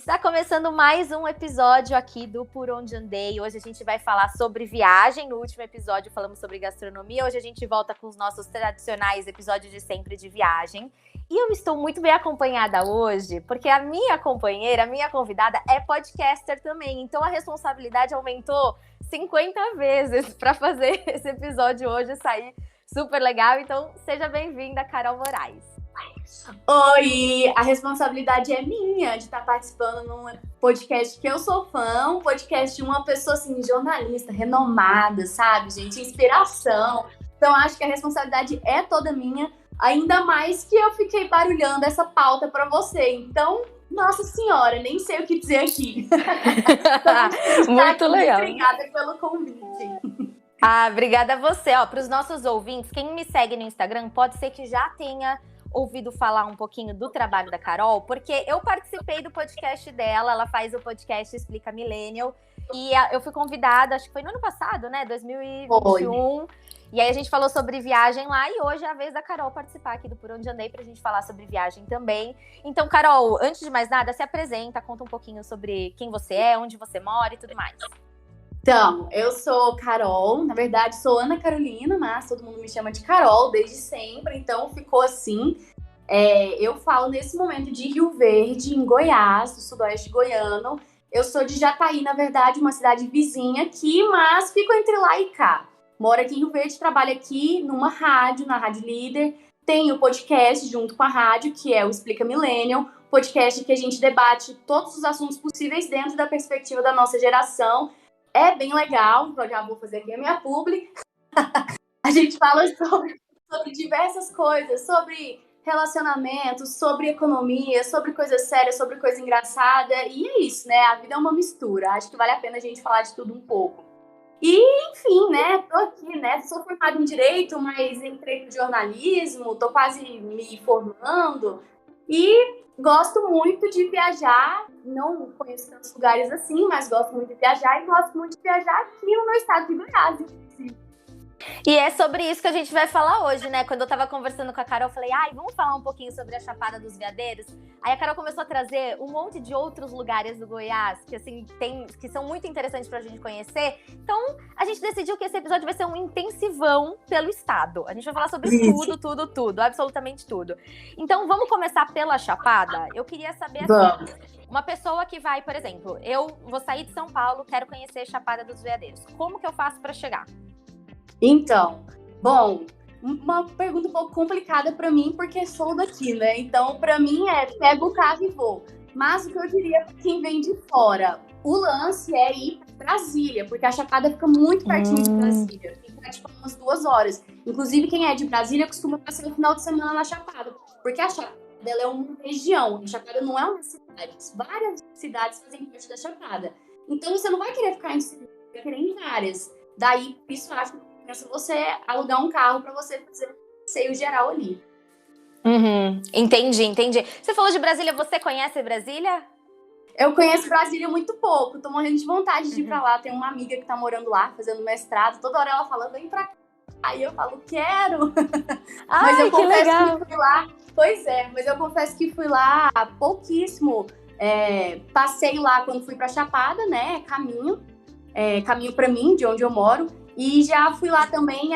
Está começando mais um episódio aqui do Por Onde Andei. Hoje a gente vai falar sobre viagem. No último episódio falamos sobre gastronomia. Hoje a gente volta com os nossos tradicionais episódios de sempre de viagem. E eu estou muito bem acompanhada hoje, porque a minha companheira, a minha convidada, é podcaster também. Então a responsabilidade aumentou 50 vezes para fazer esse episódio hoje sair super legal. Então seja bem-vinda, Carol Moraes. Oi, a responsabilidade é minha de estar participando num podcast que eu sou fã, um podcast de uma pessoa assim, jornalista, renomada, sabe, gente? Inspiração. Então acho que a responsabilidade é toda minha, ainda mais que eu fiquei barulhando essa pauta para você. Então, nossa senhora, nem sei o que dizer aqui. Então, muito legal. Obrigada pelo convite. Obrigada a você. Para os nossos ouvintes, quem me segue no Instagram pode ser que já tenha ouvido falar um pouquinho do trabalho da Carol, porque eu participei do podcast dela, ela faz o podcast Explica Millennial, e eu fui convidada, acho que foi no ano passado, né, 2021, e aí a gente falou sobre viagem lá, e hoje é a vez da Carol participar aqui do Por Onde Andei pra gente falar sobre viagem também. Então, Carol, antes de mais nada, se apresenta, conta um pouquinho sobre quem você é, onde você mora e tudo mais. Então, eu sou Carol, na verdade sou Ana Carolina, mas todo mundo me chama de Carol desde sempre, então ficou assim. Eu falo nesse momento de Rio Verde, em Goiás, do sudoeste goiano. Eu sou de Jataí, na verdade, uma cidade vizinha aqui, mas fico entre lá e cá. Moro aqui em Rio Verde, trabalho aqui numa rádio, na Rádio Líder. Tenho podcast junto com a rádio, que é o Explica Millennial, podcast que a gente debate todos os assuntos possíveis dentro da perspectiva da nossa geração. É bem legal, então já vou fazer aqui a minha publi. A gente fala sobre diversas coisas, sobre relacionamentos, sobre economia, sobre coisa séria, sobre coisa engraçada. E é isso, né? A vida é uma mistura. Acho que vale a pena a gente falar de tudo um pouco. E, enfim, né? Tô aqui, né? Sou formada em Direito, mas entrei no jornalismo, tô quase me formando. E gosto muito de viajar, não conheço tantos lugares assim, mas gosto muito de viajar e gosto muito de viajar aqui no meu estado de Goiás, inclusive. E é sobre isso que a gente vai falar hoje, né? Quando eu tava conversando com a Carol, eu falei, vamos falar um pouquinho sobre a Chapada dos Veadeiros? Aí a Carol começou a trazer um monte de outros lugares do Goiás, que assim, que são muito interessantes pra gente conhecer. Então, a gente decidiu que esse episódio vai ser um intensivão pelo estado. A gente vai falar sobre tudo, absolutamente tudo. Então, vamos começar pela Chapada? Eu queria saber, assim, uma pessoa que vai, por exemplo, eu vou sair de São Paulo, quero conhecer a Chapada dos Veadeiros. Como que eu faço pra chegar? Então, bom, uma pergunta um pouco complicada para mim, porque sou daqui, né? Então, para mim pega o carro e vou. Mas o que eu diria para quem vem de fora, o lance é ir para Brasília, porque a Chapada fica muito pertinho de Brasília. Fica tipo umas 2 horas. Inclusive, quem é de Brasília costuma passar o final de semana na Chapada, porque a Chapada ela é uma região, a Chapada não é uma cidade. Várias cidades fazem parte da Chapada. Então, você não vai querer ficar em cidade, vai querer em várias. Daí, por isso eu acho que se você alugar um carro para você fazer passeio geral ali. Entendi. Você falou de Brasília, você conhece Brasília? Eu conheço Brasília muito pouco, tô morrendo de vontade de ir pra lá. Tem uma amiga que tá morando lá, fazendo mestrado, toda hora ela fala, vem pra cá. Aí eu falo, quero! Mas eu confesso que fui lá. Pois é, mas eu confesso que fui lá há pouquíssimo. Passei lá quando fui pra Chapada, né? Caminho pra mim, de onde eu moro. E já fui lá também,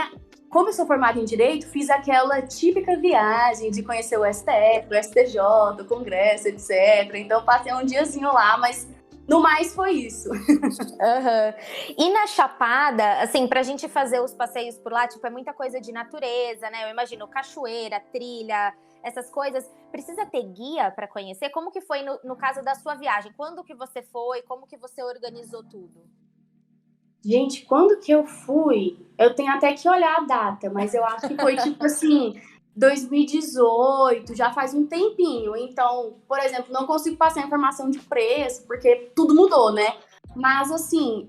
como eu sou formada em Direito, fiz aquela típica viagem de conhecer o STF, o STJ, o Congresso, etc. Então passei um diazinho lá, mas no mais foi isso. E na Chapada, assim, pra gente fazer os passeios por lá, tipo, é muita coisa de natureza, né? Eu imagino cachoeira, trilha, essas coisas. Precisa ter guia pra conhecer? Como que foi no caso da sua viagem? Quando que você foi? Como que você organizou tudo? Gente, quando que eu fui? Eu tenho até que olhar a data, mas eu acho que foi tipo assim, 2018, já faz um tempinho. Então, por exemplo, não consigo passar informação de preço, porque tudo mudou, né? Mas assim,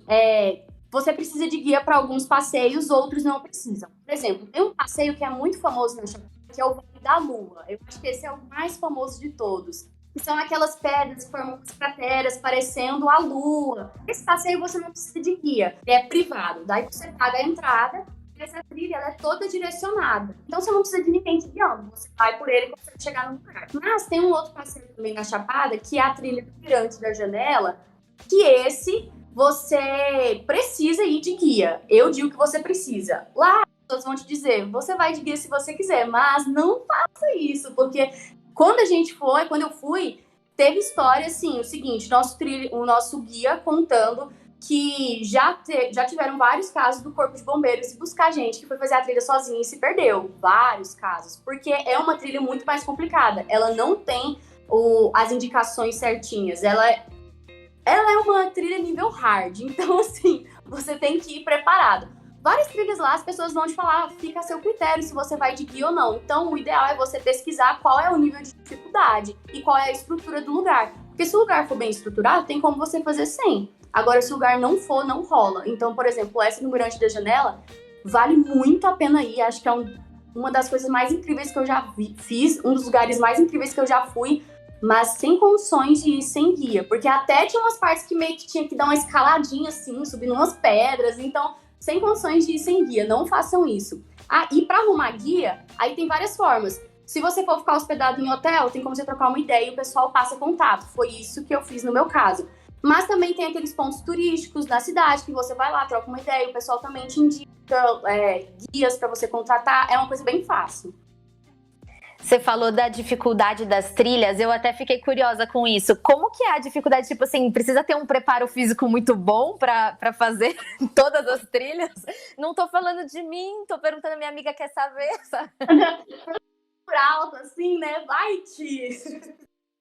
você precisa de guia para alguns passeios, outros não precisam. Por exemplo, tem um passeio que é muito famoso na Chapada, que é o Vale da Lua. Eu acho que esse é o mais famoso de todos. Que são aquelas pedras que formam as crateras parecendo a lua. Esse passeio você não precisa de guia, é privado. Daí você paga a entrada essa trilha ela é toda direcionada. Então você não precisa de ninguém te guiando. Você vai por ele e consegue chegar no lugar. Mas tem um outro passeio também na Chapada, que é a trilha do Mirante da Janela, que esse você precisa ir de guia. Eu digo que você precisa. Lá as pessoas vão te dizer, você vai de guia se você quiser, mas não faça isso, porque quando eu fui, teve história assim, o seguinte, o nosso guia contando que já tiveram vários casos do Corpo de Bombeiros e buscar gente que foi fazer a trilha sozinha e se perdeu. Vários casos. Porque é uma trilha muito mais complicada. Ela não tem as indicações certinhas. Ela é uma trilha nível hard. Então, assim, você tem que ir preparado. Várias trilhas lá, as pessoas vão te falar, fica a seu critério se você vai de guia ou não. Então, o ideal é você pesquisar qual é o nível de dificuldade e qual é a estrutura do lugar. Porque se o lugar for bem estruturado, tem como você fazer sem. Agora, se o lugar não for, não rola. Então, por exemplo, essa do Mirante da Janela vale muito a pena ir. Acho que é uma das coisas mais incríveis que eu já fiz, um dos lugares mais incríveis que eu já fui, mas sem condições de ir sem guia. Porque até tinha umas partes que meio que tinha que dar uma escaladinha assim, subindo umas pedras. Então, sem condições de ir sem guia. Não façam isso. E para arrumar guia, aí tem várias formas. Se você for ficar hospedado em hotel, tem como você trocar uma ideia e o pessoal passa contato. Foi isso que eu fiz no meu caso. Mas também tem aqueles pontos turísticos da cidade, que você vai lá, troca uma ideia, o pessoal também te indica guias para você contratar, é uma coisa bem fácil. Você falou da dificuldade das trilhas, eu até fiquei curiosa com isso. Como que é a dificuldade? Tipo assim, precisa ter um preparo físico muito bom para fazer todas as trilhas? Não tô falando de mim, tô perguntando a minha amiga quer saber, sabe? Por alto, assim, né? Vai, Ti!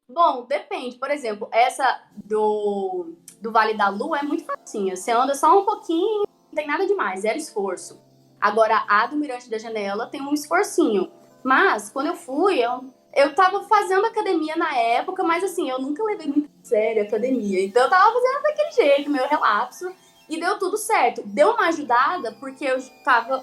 Bom, depende. Por exemplo, essa do Vale da Lua é muito facinha. Você anda só um pouquinho, não tem nada demais, zero esforço. Agora, a do Mirante da Janela tem um esforcinho. Mas, quando eu fui, eu tava fazendo academia na época, mas assim, eu nunca levei muito a sério a academia. Então, eu tava fazendo daquele jeito, meu relapso, e deu tudo certo. Deu uma ajudada, porque eu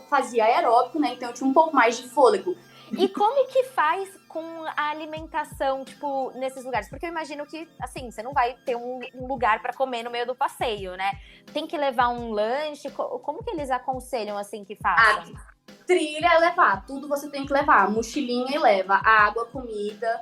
fazia aeróbico, né? Então, eu tinha um pouco mais de fôlego. E como que faz com a alimentação, tipo, nesses lugares? Porque eu imagino que, assim, você não vai ter um lugar para comer no meio do passeio, né? Tem que levar um lanche? Como que eles aconselham, assim, que façam? Trilha é levar, tudo você tem que levar. Mochilinha e leva água, comida.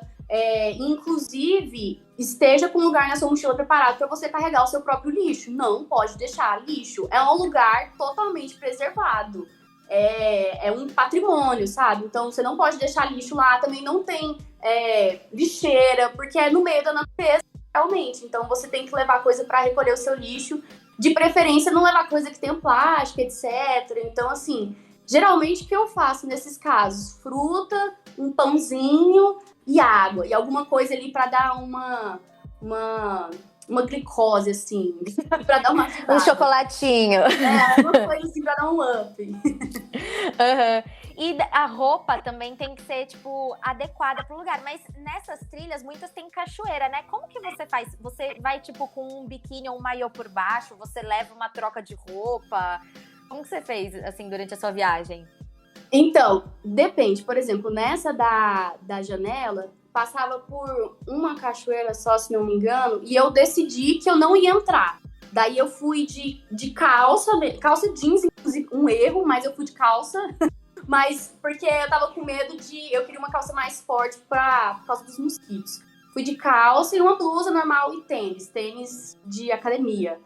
Inclusive, esteja com um lugar na sua mochila preparado para você carregar o seu próprio lixo. Não pode deixar lixo. É um lugar totalmente preservado. É um patrimônio, sabe? Então, você não pode deixar lixo lá. Também não tem lixeira, porque é no meio da natureza, realmente. Então, você tem que levar coisa para recolher o seu lixo. De preferência, não levar coisa que tem plástico, etc. Então, assim, geralmente, o que eu faço nesses casos? Fruta, um pãozinho e água. E alguma coisa ali para dar uma glicose, assim, pra dar uma ajudada. Um chocolatinho. Uma coisa assim pra dar um up. Uhum. E a roupa também tem que ser, tipo, adequada pro lugar. Mas nessas trilhas, muitas têm cachoeira, né? Como que você faz? Você vai, tipo, com um biquíni ou um maiô por baixo? Você leva uma troca de roupa? Como que você fez, assim, durante a sua viagem? Então, depende. Por exemplo, nessa da Janela, passava por uma cachoeira só, se não me engano, e eu decidi que eu não ia entrar. Daí eu fui de calça jeans, inclusive um erro, mas eu fui de calça. Mas porque eu tava com medo eu queria uma calça mais forte por causa dos mosquitos. Fui de calça e uma blusa normal e tênis de academia.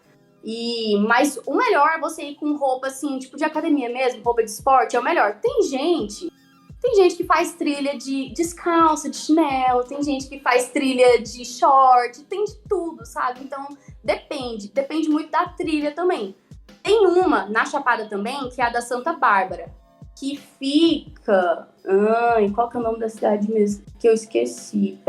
Mas o melhor é você ir com roupa assim, tipo de academia mesmo, roupa de esporte, é o melhor. Tem gente que faz trilha de descalça, de chinelo, tem gente que faz trilha de short, tem de tudo, sabe? Então, depende muito da trilha também. Tem uma na Chapada também, que é a da Santa Bárbara, que fica... qual que é o nome da cidade mesmo? Que eu esqueci,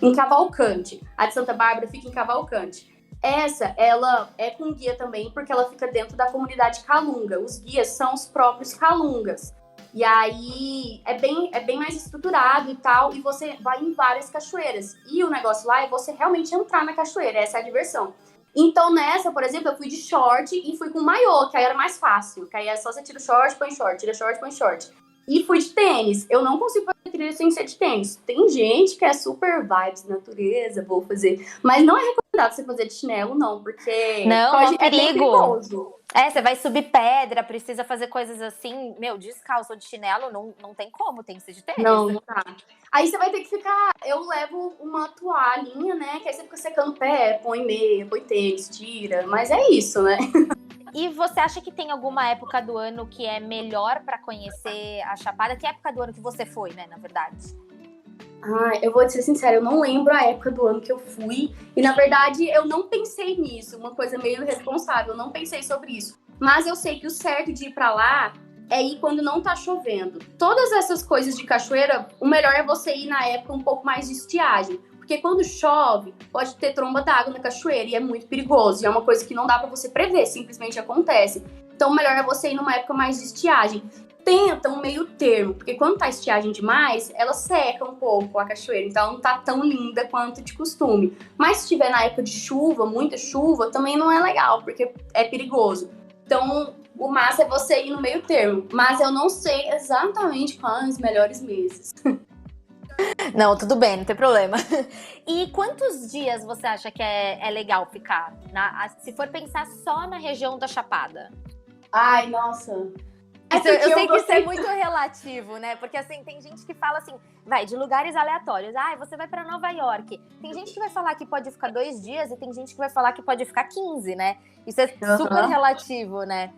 em Cavalcante. A de Santa Bárbara fica em Cavalcante. Essa, ela é com guia também, porque ela fica dentro da comunidade Calunga. Os guias são os próprios Calungas. E aí é bem mais estruturado e tal, e você vai em várias cachoeiras. E o negócio lá é você realmente entrar na cachoeira, essa é a diversão. Então nessa, por exemplo, eu fui de short e fui com maiô, que aí era mais fácil. Que aí é só você tira o short, põe short, tira short, põe short. E fui de tênis. Eu não consigo fazer trilha sem ser de tênis. Tem gente que é super vibes, natureza, vou fazer. Mas não é recomendado você fazer de chinelo, não, porque Não, é um é bem perigo. perigoso. Você vai subir pedra, precisa fazer coisas assim. Meu, descalço ou de chinelo, não tem como, tem que ser de tênis. Não tá. Aí você vai ter que ficar. Eu levo uma toalhinha, né? Que aí você fica secando o pé, põe meia, põe tênis, tira. Mas é isso, né? E você acha que tem alguma época do ano que é melhor pra conhecer a Chapada? Que época do ano que você foi, né, na verdade? Eu vou te ser sincera, eu não lembro a época do ano que eu fui. E, na verdade, eu não pensei nisso. Uma coisa meio irresponsável, eu não pensei sobre isso. Mas eu sei que o certo de ir pra lá é ir quando não tá chovendo. Todas essas coisas de cachoeira, o melhor é você ir na época um pouco mais de estiagem. Porque quando chove, pode ter tromba d'água na cachoeira e é muito perigoso. E é uma coisa que não dá pra você prever, simplesmente acontece. Então, o melhor é você ir numa época mais de estiagem. Tenta um meio termo, porque quando tá estiagem demais, ela seca um pouco a cachoeira, então ela não tá tão linda quanto de costume. Mas se estiver na época de chuva, muita chuva, também não é legal, porque é perigoso. Então, o massa é você ir no meio termo, mas eu não sei exatamente quais os melhores meses. Não, tudo bem, não tem problema. E quantos dias você acha que é legal ficar? Se for pensar só na região da Chapada? Ai, nossa. Eu sei que isso é muito relativo, né? Porque assim, tem gente que fala assim, vai de lugares aleatórios. Você vai pra Nova York. Tem gente que vai falar que pode ficar 2 dias e tem gente que vai falar que pode ficar 15, né? Isso é super relativo, né?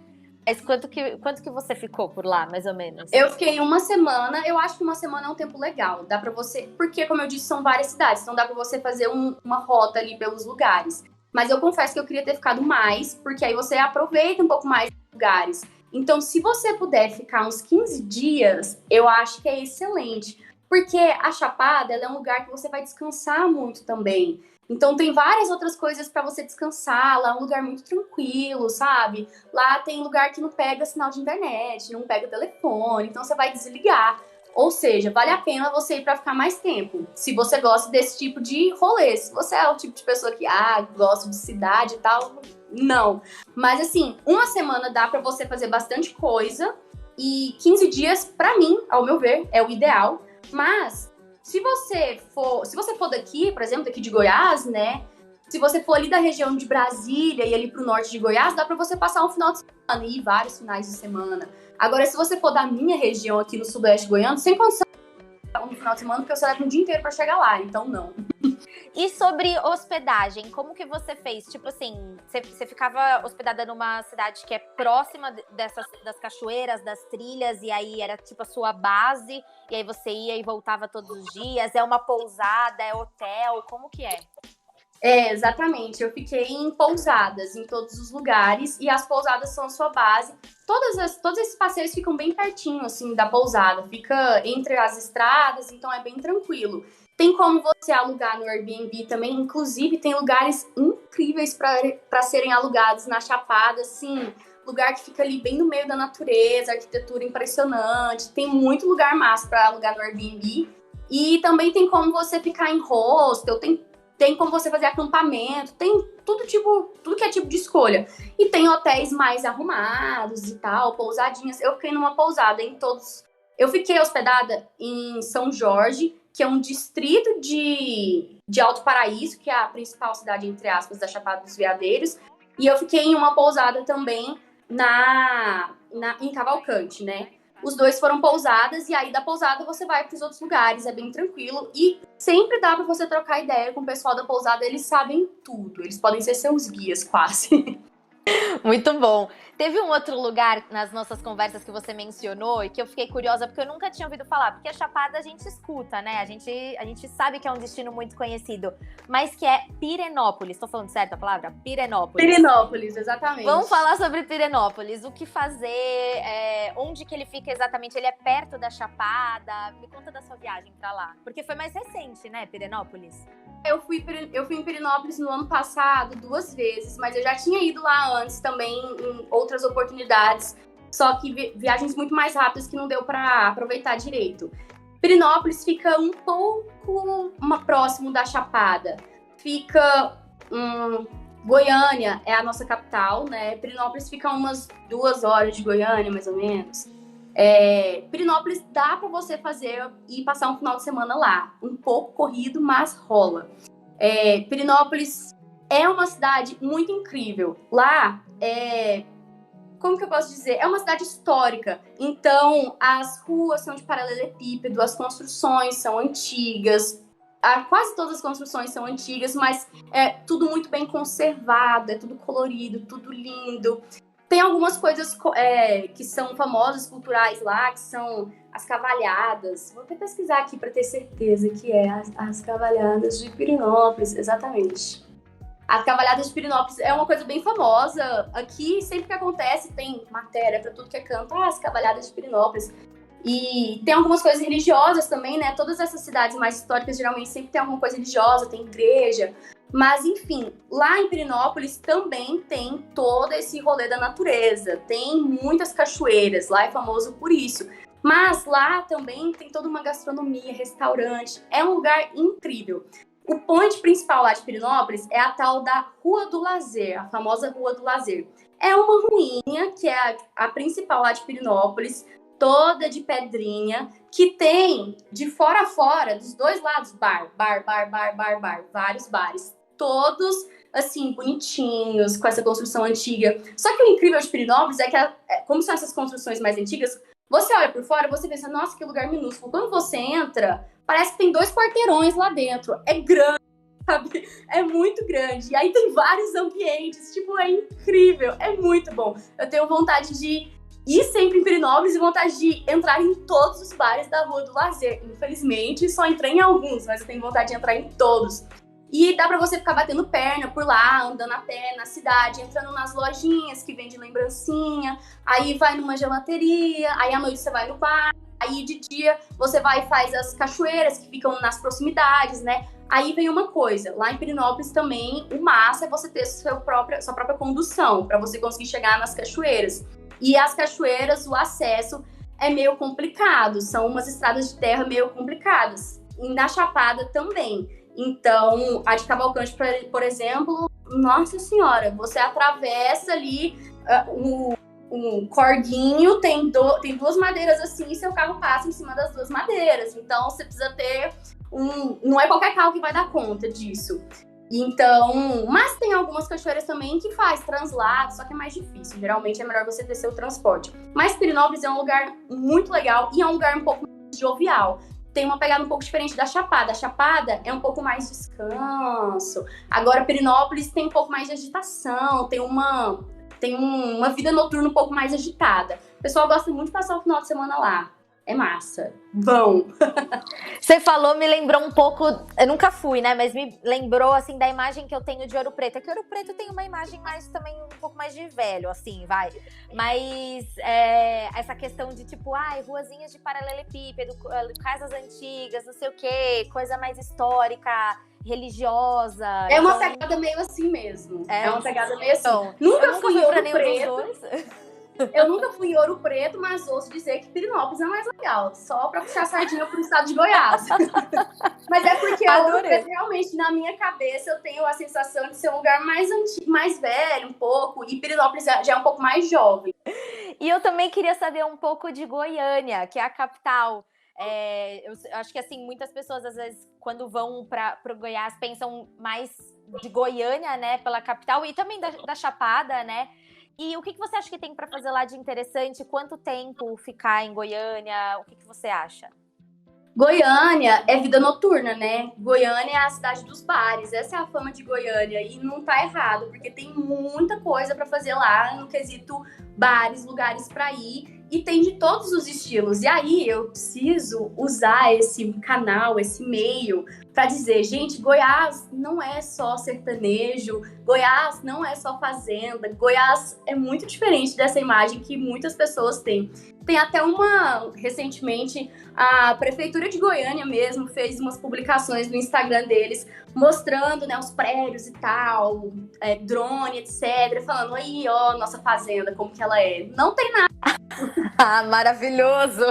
Mas quanto que você ficou por lá, mais ou menos? Eu fiquei uma semana. Eu acho que uma semana é um tempo legal. Dá pra você... Porque, como eu disse, são várias cidades. Então dá pra você fazer uma rota ali pelos lugares. Mas eu confesso que eu queria ter ficado mais, porque aí você aproveita um pouco mais os lugares. Então, se você puder ficar uns 15 dias, eu acho que é excelente. Porque a Chapada, ela é um lugar que você vai descansar muito também. Então, tem várias outras coisas para você descansar. Lá é um lugar muito tranquilo, sabe? Lá tem lugar que não pega sinal de internet, não pega telefone. Então, você vai desligar. Ou seja, vale a pena você ir para ficar mais tempo. Se você gosta desse tipo de rolê. Se você é o tipo de pessoa que, gosta de cidade e tal, não. Mas assim, uma semana dá pra você fazer bastante coisa e 15 dias, pra mim, ao meu ver, é o ideal. Mas se você for daqui, por exemplo, daqui de Goiás, né? Se você for ali da região de Brasília e ali pro norte de Goiás, dá pra você passar um final de semana e ir vários finais de semana. Agora, se você for da minha região aqui no sudoeste goiano, sem condição um final de semana, porque você leva um dia inteiro pra chegar lá, então não. E sobre hospedagem, como que você fez? Tipo assim, você ficava hospedada numa cidade que é próxima das cachoeiras, das trilhas, e aí era tipo a sua base, e aí você ia e voltava todos os dias? É uma pousada, é hotel, como que é? Exatamente. Eu fiquei em pousadas em todos os lugares e as pousadas são a sua base. Todos esses passeios ficam bem pertinho, assim, da pousada. Fica entre as estradas, então é bem tranquilo. Tem como você alugar no Airbnb também. Inclusive, tem lugares incríveis para serem alugados na Chapada, assim. Lugar que fica ali bem no meio da natureza, arquitetura impressionante. Tem muito lugar massa para alugar no Airbnb. E também tem como você ficar em hostel, tem como você fazer acampamento, tem tudo que é tipo de escolha. E tem hotéis mais arrumados e tal, pousadinhas. Eu fiquei numa pousada em todos. Eu fiquei hospedada em São Jorge, que é um distrito de Alto Paraíso, que é a principal cidade, entre aspas, da Chapada dos Veadeiros. E eu fiquei em uma pousada também em Cavalcante, né? Os dois foram pousadas, e aí da pousada você vai para os outros lugares, é bem tranquilo. E sempre dá para você trocar ideia com o pessoal da pousada, eles sabem tudo. Eles podem ser seus guias, quase. Muito bom. Teve um outro lugar nas nossas conversas que você mencionou e que eu fiquei curiosa, porque eu nunca tinha ouvido falar. Porque a Chapada a gente escuta, né? A gente sabe que é um destino muito conhecido. Mas que é Pirenópolis. Estou falando certo a palavra? Pirenópolis. Pirenópolis, exatamente. Vamos falar sobre Pirenópolis. O que fazer? Onde que ele fica exatamente? Ele é perto da Chapada? Me conta da sua viagem pra lá. Porque foi mais recente, né, Pirenópolis? Eu fui em Pirenópolis no ano passado 2 vezes, mas eu já tinha ido lá antes também em outras oportunidades, só que viagens muito mais rápidas que não deu para aproveitar direito. Pirenópolis fica um pouco próximo da Chapada. Fica Goiânia é a nossa capital, né? Pirenópolis fica umas 2 horas de Goiânia, mais ou menos. Pirenópolis dá para você fazer e passar um final de semana lá. Um pouco corrido, mas rola. Pirenópolis é uma cidade muito incrível. Lá, como que eu posso dizer? É uma cidade histórica. Então, as ruas são de paralelepípedo, as construções são antigas. Quase todas as construções são antigas, mas é tudo muito bem conservado, é tudo colorido, tudo lindo. Tem algumas coisas que são famosas, culturais lá, que são as cavalhadas. Vou até pesquisar aqui para ter certeza que as cavalhadas de Pirenópolis, exatamente. As cavalhadas de Pirenópolis é uma coisa bem famosa. Aqui, sempre que acontece, tem matéria para tudo que é canto. As cavalhadas de Pirenópolis. E tem algumas coisas religiosas também, né? Todas essas cidades mais históricas, geralmente, sempre tem alguma coisa religiosa, tem igreja. Mas, enfim, lá em Pirenópolis também tem todo esse rolê da natureza. Tem muitas cachoeiras, lá é famoso por isso. Mas lá também tem toda uma gastronomia, restaurante. É um lugar incrível. O point principal lá de Pirenópolis é a tal da Rua do Lazer, a famosa Rua do Lazer. É uma ruinha, que é a principal lá de Pirenópolis, toda de pedrinha, que tem de fora a fora, dos dois lados, bar, vários bares. Todos, assim, bonitinhos, com essa construção antiga. Só que o incrível de Pirenópolis é que, como são essas construções mais antigas, você olha por fora e você pensa, nossa, que lugar minúsculo. Quando você entra, parece que tem 2 quarteirões lá dentro. É grande, sabe? É muito grande. E aí tem vários ambientes, tipo, é incrível, é muito bom. Eu tenho vontade de ir sempre em Pirenópolis e vontade de entrar em todos os bares da Rua do Lazer. Infelizmente, só entrei em alguns, mas eu tenho vontade de entrar em todos. E dá pra você ficar batendo perna por lá, andando a pé na cidade, entrando nas lojinhas que vendem lembrancinha, aí vai numa gelateria, aí à noite você vai no bar, aí de dia você vai e faz as cachoeiras que ficam nas proximidades, né? Aí vem uma coisa, lá em Pirenópolis também, o massa é você ter sua própria condução, pra você conseguir chegar nas cachoeiras. E as cachoeiras, o acesso é meio complicado, são umas estradas de terra meio complicadas. E na Chapada também. Então, a de Cavalcante, por exemplo, nossa senhora, você atravessa ali um corguinho, tem 2 madeiras assim, e seu carro passa em cima das 2 madeiras. Então, você precisa ter não é qualquer carro que vai dar conta disso. Então, mas tem algumas cachoeiras também que faz translado, só que é mais difícil. Geralmente é melhor você ter seu transporte. Mas Pirenópolis é um lugar muito legal e é um lugar um pouco mais jovial. Tem uma pegada um pouco diferente da Chapada. A Chapada é um pouco mais descanso. Agora, Pirenópolis tem um pouco mais de agitação, tem uma vida noturna um pouco mais agitada. O pessoal gosta muito de passar o final de semana lá. É massa. Bom. Você falou, me lembrou um pouco, eu nunca fui, né, mas me lembrou, assim, da imagem que eu tenho de Ouro Preto. É que Ouro Preto tem uma imagem mais, também, um pouco mais de velho, assim, vai. Mas essa questão de, tipo, ruazinhas de paralelepípedo, casas antigas, não sei o quê, coisa mais histórica, religiosa. É uma pegada meio assim mesmo. É uma pegada meio assim. Então, nunca fui em Ouro Preto. Eu nunca fui em Ouro Preto, mas ouço dizer que Pirenópolis é mais legal. Só pra puxar a sardinha pro estado de Goiás. Mas é porque Ouro Preto, realmente, na minha cabeça, eu tenho a sensação de ser um lugar mais antigo, mais velho um pouco. E Pirenópolis já é um pouco mais jovem. E eu também queria saber um pouco de Goiânia, que é a capital. Eu acho que, assim, muitas pessoas, às vezes, quando vão pro Goiás, pensam mais de Goiânia, né, pela capital. E também da Chapada, né? E o que você acha que tem para fazer lá de interessante? Quanto tempo ficar em Goiânia? O que você acha? Goiânia é vida noturna, né? Goiânia é a cidade dos bares. Essa é a fama de Goiânia. E não tá errado, porque tem muita coisa para fazer lá no quesito bares, lugares para ir. E tem de todos os estilos. E aí eu preciso usar esse canal, esse meio, para dizer, gente, Goiás não é só sertanejo, Goiás não é só fazenda, Goiás é muito diferente dessa imagem que muitas pessoas têm. Tem até recentemente, a Prefeitura de Goiânia mesmo fez umas publicações no Instagram deles, mostrando, né, os prédios e tal, drone, etc, falando, aí, ó, nossa fazenda, como que ela é. Não tem nada. Ah, maravilhoso!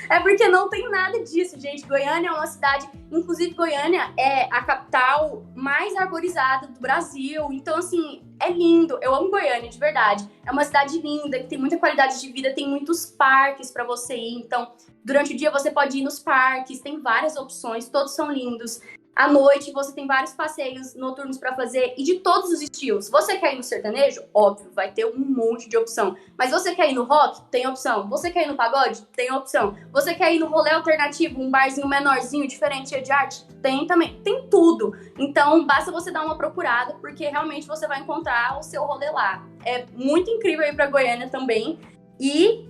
É porque não tem nada disso, gente. Goiânia é uma cidade... Inclusive, Goiânia é a capital mais arborizada do Brasil. Então, assim, é lindo. Eu amo Goiânia, de verdade. É uma cidade linda, que tem muita qualidade de vida, tem muitos parques pra você ir. Então, durante o dia você pode ir nos parques, tem várias opções, todos são lindos. À noite você tem vários passeios noturnos pra fazer e de todos os estilos. Você quer ir no sertanejo? Óbvio, vai ter um monte de opção. Mas você quer ir no rock? Tem opção. Você quer ir no pagode? Tem opção. Você quer ir no rolê alternativo, um barzinho menorzinho, diferente, cheio de arte? Tem também. Tem tudo. Então, basta você dar uma procurada, porque realmente você vai encontrar o seu rolê lá. É muito incrível ir pra Goiânia também. E,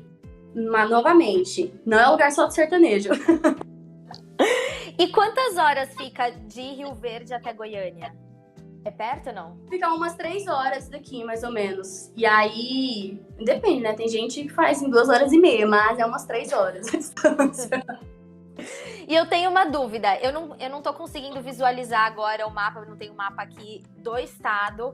mas, novamente, não é lugar só de sertanejo. E quantas horas fica de Rio Verde até Goiânia? É perto ou não? Fica umas 3 horas daqui, mais ou menos. E aí, depende, né? Tem gente que faz em 2 horas e meia, mas é umas 3 horas a distância. E eu tenho uma dúvida. Eu não tô conseguindo visualizar agora o mapa, eu não tenho mapa aqui do estado.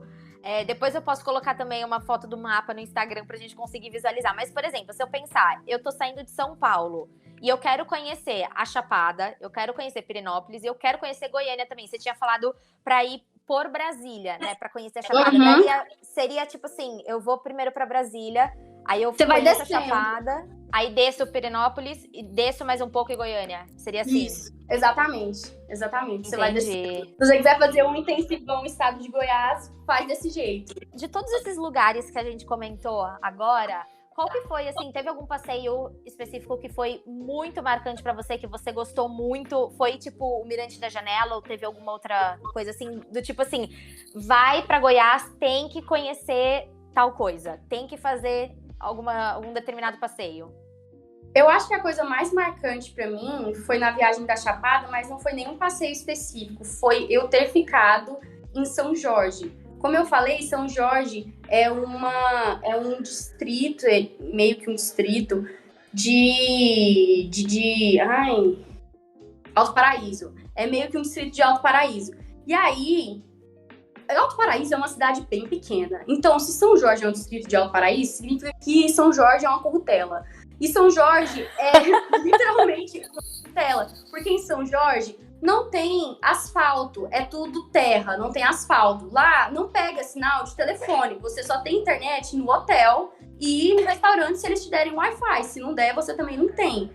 Depois eu posso colocar também uma foto do mapa no Instagram pra gente conseguir visualizar. Mas, por exemplo, se eu pensar, eu tô saindo de São Paulo e eu quero conhecer a Chapada, eu quero conhecer Pirenópolis e eu quero conhecer Goiânia também. Você tinha falado pra ir por Brasília, né? Pra conhecer a Chapada. Uhum. Seria tipo assim, eu vou primeiro pra Brasília, aí eu Você vai conheço a descendo. Chapada, aí desço Pirenópolis e desço mais um pouco em Goiânia. Seria assim? Isso, exatamente. Exatamente. Você vai descer. Entendi. Se você quiser fazer um intensivão no estado de Goiás, faz desse jeito. De todos esses lugares que a gente comentou agora, qual que foi, assim, teve algum passeio específico que foi muito marcante pra você, que você gostou muito? Foi, tipo, o Mirante da Janela ou teve alguma outra coisa, assim, do tipo assim, vai pra Goiás, tem que conhecer tal coisa, tem que fazer algum determinado passeio? Eu acho que a coisa mais marcante pra mim foi na viagem da Chapada, mas não foi nenhum passeio específico. Foi eu ter ficado em São Jorge. Como eu falei, São Jorge é um distrito, meio que um distrito Alto Paraíso. É meio que um distrito de Alto Paraíso. E aí, Alto Paraíso é uma cidade bem pequena. Então, se São Jorge é um distrito de Alto Paraíso, significa que São Jorge é uma corrutela. E São Jorge é literalmente uma corrutela. Porque em São Jorge não tem asfalto, é tudo terra, não tem asfalto. Lá não pega sinal de telefone, você só tem internet no hotel e no restaurante se eles te derem Wi-Fi. Se não der, você também não tem.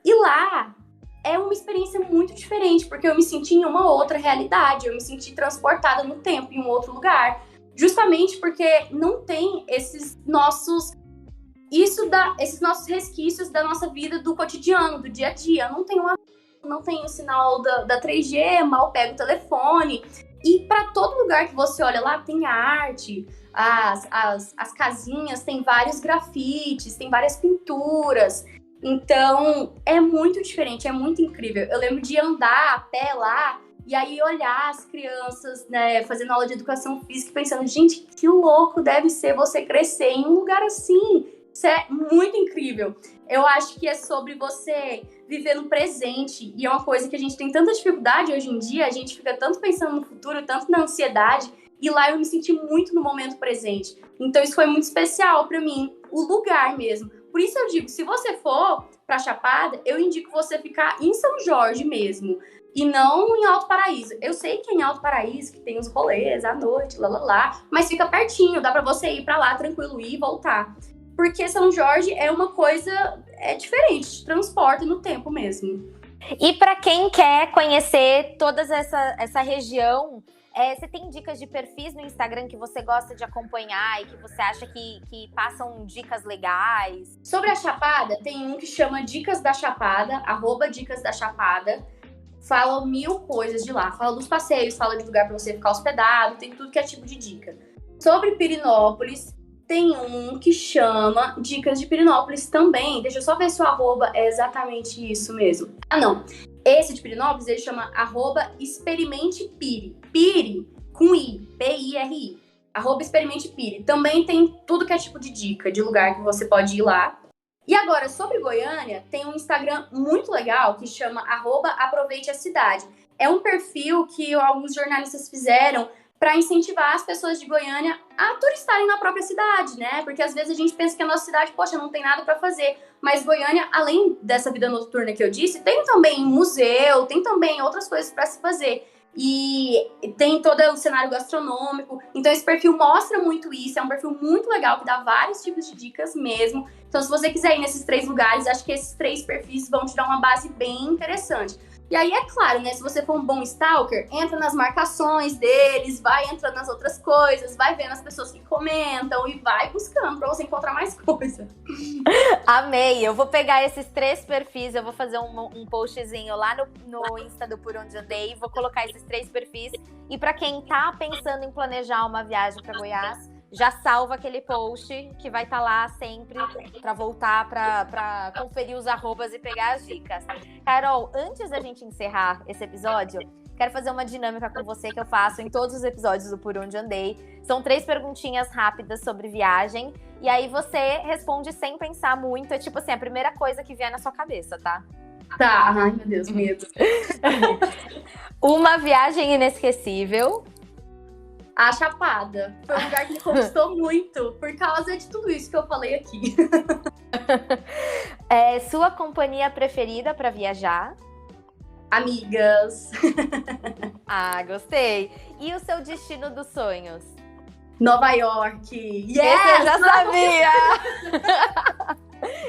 E lá é uma experiência muito diferente, porque eu me senti em uma outra realidade, eu me senti transportada no tempo, em um outro lugar. Justamente porque não tem esses nossos resquícios da nossa vida do cotidiano, do dia a dia. Não tem o sinal da 3G, mal pega o telefone. E para todo lugar que você olha lá, tem a arte, as casinhas, tem vários grafites, tem várias pinturas. Então, é muito diferente, é muito incrível. Eu lembro de andar a pé lá e aí olhar as crianças, né, fazendo aula de educação física e pensando, gente, que louco deve ser você crescer em um lugar assim. Isso é muito incrível. Eu acho que é sobre você viver no presente. E é uma coisa que a gente tem tanta dificuldade hoje em dia. A gente fica tanto pensando no futuro, tanto na ansiedade. E lá eu me senti muito no momento presente. Então isso foi muito especial pra mim. O lugar mesmo. Por isso eu digo, se você for pra Chapada, eu indico você ficar em São Jorge mesmo. E não em Alto Paraíso. Eu sei que é em Alto Paraíso que tem os rolês à noite, mas fica pertinho. Dá pra você ir pra lá tranquilo, ir e voltar. Porque São Jorge é uma coisa diferente, te transporta no tempo mesmo. E para quem quer conhecer toda essa região, você tem dicas de perfis no Instagram que você gosta de acompanhar e que você acha que passam dicas legais? Sobre a Chapada, tem um que chama Dicas da Chapada, @Dicas da Chapada. Fala 1000 coisas de lá. Fala dos passeios, fala de lugar para você ficar hospedado, tem tudo que é tipo de dica. Sobre Pirenópolis, tem um que chama Dicas de Pirenópolis também. Deixa eu só ver se o @ é exatamente isso mesmo. Ah, não. Esse de Pirenópolis, ele chama @experimentepire. Pire com I, Piri. @experimentepire. Também tem tudo que é tipo de dica, de lugar que você pode ir lá. E agora, sobre Goiânia, tem um Instagram muito legal que chama @aproveiteacidade. É um perfil que alguns jornalistas fizeram para incentivar as pessoas de Goiânia a turistarem na própria cidade, né? Porque às vezes a gente pensa que a nossa cidade, poxa, não tem nada para fazer. Mas Goiânia, além dessa vida noturna que eu disse, tem também museu, tem também outras coisas para se fazer. E tem todo o cenário gastronômico. Então esse perfil mostra muito isso, é um perfil muito legal, que dá vários tipos de dicas mesmo. Então se você quiser ir nesses 3 lugares, acho que esses 3 perfis vão te dar uma base bem interessante. E aí, é claro, né? Se você for um bom stalker, entra nas marcações deles, vai entrando nas outras coisas, vai vendo as pessoas que comentam e vai buscando pra você encontrar mais coisa. Amei! Eu vou pegar esses 3 perfis, eu vou fazer um postzinho lá no Insta do Por Onde Andei, vou colocar esses 3 perfis. E pra quem tá pensando em planejar uma viagem pra Goiás, já salva aquele post que vai estar lá sempre para voltar, para conferir os arrobas e pegar as dicas. Carol, antes da gente encerrar esse episódio, quero fazer uma dinâmica com você que eu faço em todos os episódios do Por Onde Andei. São 3 perguntinhas rápidas sobre viagem e aí você responde sem pensar muito. É tipo assim, a primeira coisa que vier na sua cabeça, tá? Tá, ai meu Deus, medo. Uma viagem inesquecível. A Chapada. Foi um lugar que me conquistou muito, por causa de tudo isso que eu falei aqui. Sua companhia preferida para viajar? Amigas. Ah, gostei. E o seu destino dos sonhos? Nova York. Yes! Esse eu já sabia!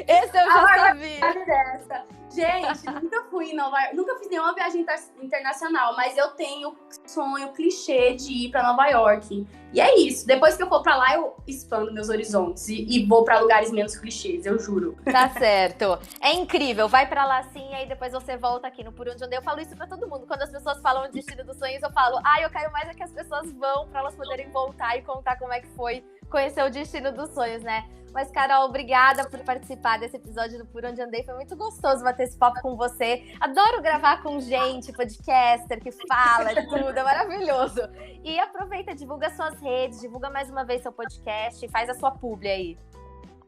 Esse eu já sabia! Gente, nunca fui em Nova York, nunca fiz nenhuma viagem internacional, mas eu tenho sonho clichê de ir pra Nova York. E é isso, depois que eu for pra lá, eu expando meus horizontes e vou pra lugares menos clichês, eu juro. Tá certo. É incrível, vai pra lá sim, aí depois você volta aqui no Por Onde Andei. Eu falo isso pra todo mundo, quando as pessoas falam o destino dos sonhos, eu falo, eu quero mais é que as pessoas vão pra elas poderem voltar e contar como é que foi conhecer o destino dos sonhos, né? Mas, Carol, obrigada por participar desse episódio do Por Onde Andei. Foi muito gostoso bater esse papo com você. Adoro gravar com gente, podcaster que fala tudo, é maravilhoso. E aproveita, divulga suas redes, divulga mais uma vez seu podcast, faz a sua publi aí.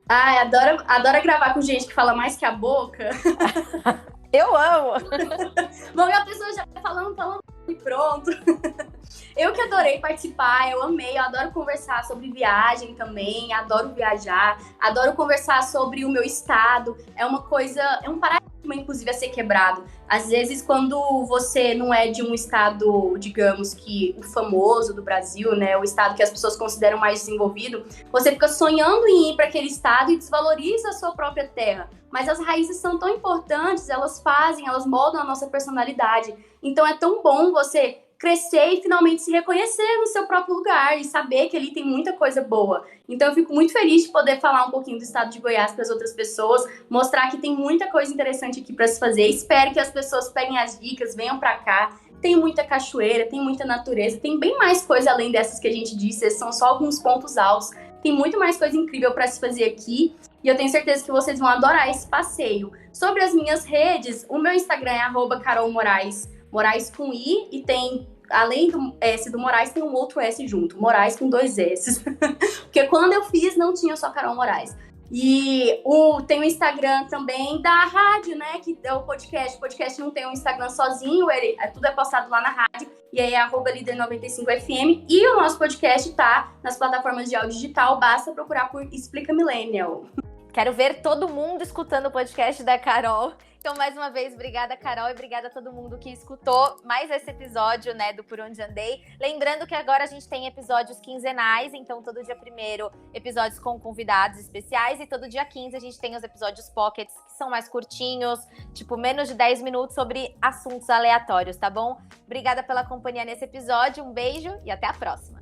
Ai, adoro gravar com gente que fala mais que a boca. Eu amo! Bom, e a pessoa já falando e pronto. Eu que adorei participar, eu amei, eu adoro conversar sobre viagem também, adoro viajar, adoro conversar sobre o meu estado. É uma coisa, é um paradigma, inclusive, a ser quebrado. Às vezes, quando você não é de um estado, digamos que o famoso do Brasil, né, o estado que as pessoas consideram mais desenvolvido, você fica sonhando em ir para aquele estado e desvaloriza a sua própria terra. Mas as raízes são tão importantes, elas moldam a nossa personalidade. Então é tão bom você crescer e finalmente se reconhecer no seu próprio lugar e saber que ali tem muita coisa boa. Então eu fico muito feliz de poder falar um pouquinho do estado de Goiás para as outras pessoas, mostrar que tem muita coisa interessante aqui para se fazer. Espero que as pessoas peguem as dicas, venham para cá. Tem muita cachoeira, tem muita natureza, tem bem mais coisa além dessas que a gente disse, esses são só alguns pontos altos. Tem muito mais coisa incrível para se fazer aqui e eu tenho certeza que vocês vão adorar esse passeio. Sobre as minhas redes, o meu Instagram é @carolmoraes, Moraes com I, e tem, além do S do Moraes, tem um outro S junto, Moraes com 2 S. Porque quando eu fiz, não tinha só Carol Moraes. E tem o Instagram também da rádio, né, que é o podcast. O podcast não tem um Instagram sozinho, tudo é postado lá na rádio. E aí é @líder95fm. E o nosso podcast tá nas plataformas de áudio digital, basta procurar por Explica Millennial. Quero ver todo mundo escutando o podcast da Carol. Então, mais uma vez, obrigada, Carol, e obrigada a todo mundo que escutou mais esse episódio, né, do Por Onde Andei. Lembrando que agora a gente tem episódios quinzenais, então todo dia 1º, episódios com convidados especiais, e todo dia 15 a gente tem os episódios pockets, que são mais curtinhos, tipo, menos de 10 minutos, sobre assuntos aleatórios, tá bom? Obrigada pela companhia nesse episódio, um beijo e até a próxima!